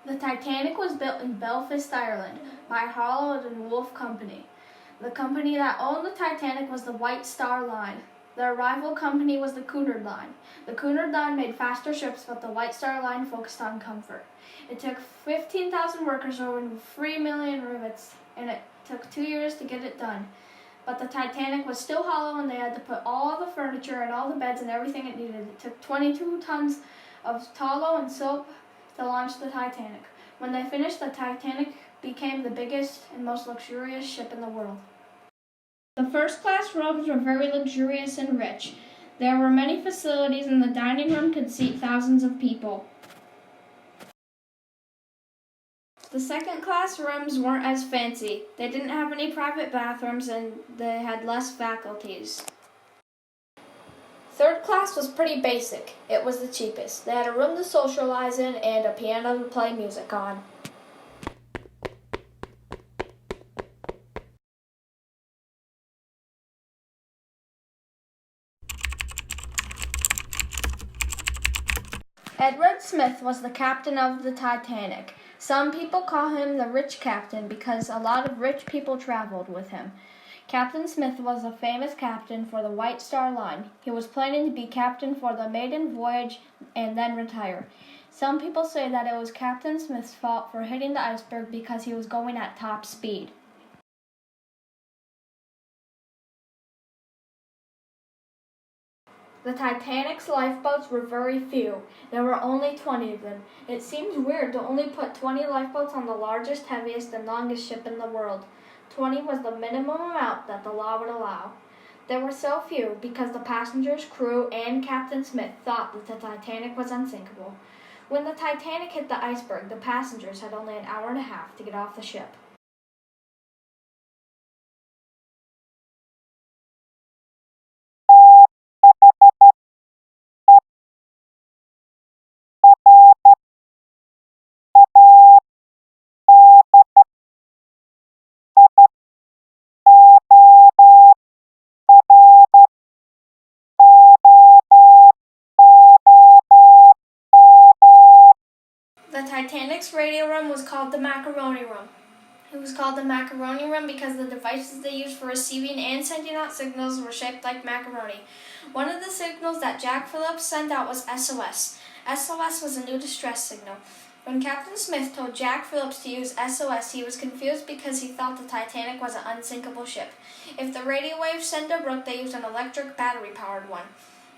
The Titanic was built in Belfast, Ireland by Harland and Wolff Company. The company that owned the Titanic was the White Star Line. Their rival company was the Cunard Line. The Cunard Line made faster ships, but the White Star Line focused on comfort. It took 15,000 workers over 3 million rivets, and it took 2 years to get it done. But the Titanic was still hollow, and they had to put all the furniture and all the beds and everything it needed. It took 22 tons of tallow and soap to launch the Titanic. When they finished, the Titanic became the biggest and most luxurious ship in the world. The first-class rooms were very luxurious and rich. There were many facilities, and the dining room could seat thousands of people. The second-class rooms weren't as fancy. They didn't have any private bathrooms, and they had less faculties. Third class was pretty basic. It was the cheapest. They had a room to socialize in and a piano to play music on. Edward Smith was the captain of the Titanic. Some people call him the rich captain because a lot of rich people traveled with him. Captain Smith was a famous captain for the White Star Line. He was planning to be captain for the maiden voyage and then retire. Some people say that it was Captain Smith's fault for hitting the iceberg because he was going at top speed. The Titanic's lifeboats were very few. There were only 20 of them. It seems weird to only put 20 lifeboats on the largest, heaviest, and longest ship in the world. 20 was the minimum amount that the law would allow. There were so few because the passengers, crew, and Captain Smith thought that the Titanic was unsinkable. When the Titanic hit the iceberg, the passengers had only an hour and a half to get off the ship. The Titanic's radio room was called the macaroni room. It was called the macaroni room because the devices they used for receiving and sending out signals were shaped like macaroni. One of the signals that Jack Phillips sent out was SOS. SOS was a new distress signal. When Captain Smith told Jack Phillips to use SOS, he was confused because he thought the Titanic was an unsinkable ship. If the radio waves sent a brook, they used an electric battery-powered one.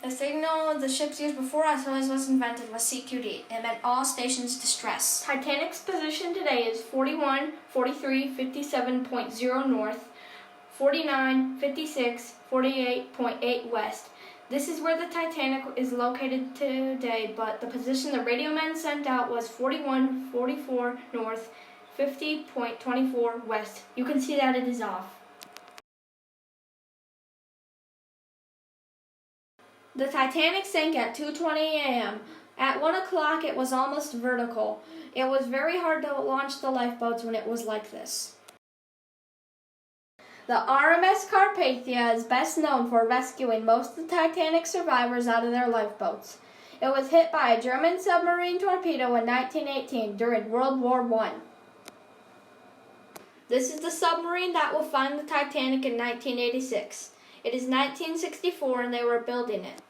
The signal the ships used before SOS was invented was CQD. It meant all stations distress. Titanic's position today is 41, 43, 57.0 north, 49, 56, 48.8 west. This is where the Titanic is located today, but the position the radio men sent out was 41, 44 north, 50.24 west. You can see that it is off. The Titanic sank at 2:20 a.m. At 1 o'clock, it was almost vertical. It was very hard to launch the lifeboats when it was like this. The RMS Carpathia is best known for rescuing most of the Titanic survivors out of their lifeboats. It was hit by a German submarine torpedo in 1918 during World War I. This is the submarine that will find the Titanic in 1986. It is 1964 and they were building it.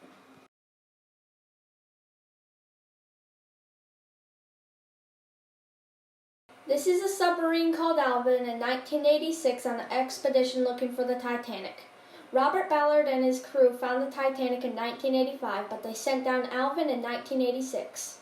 This is a submarine called Alvin in 1986 on an expedition looking for the Titanic. Robert Ballard and his crew found the Titanic in 1985, but they sent down Alvin in 1986.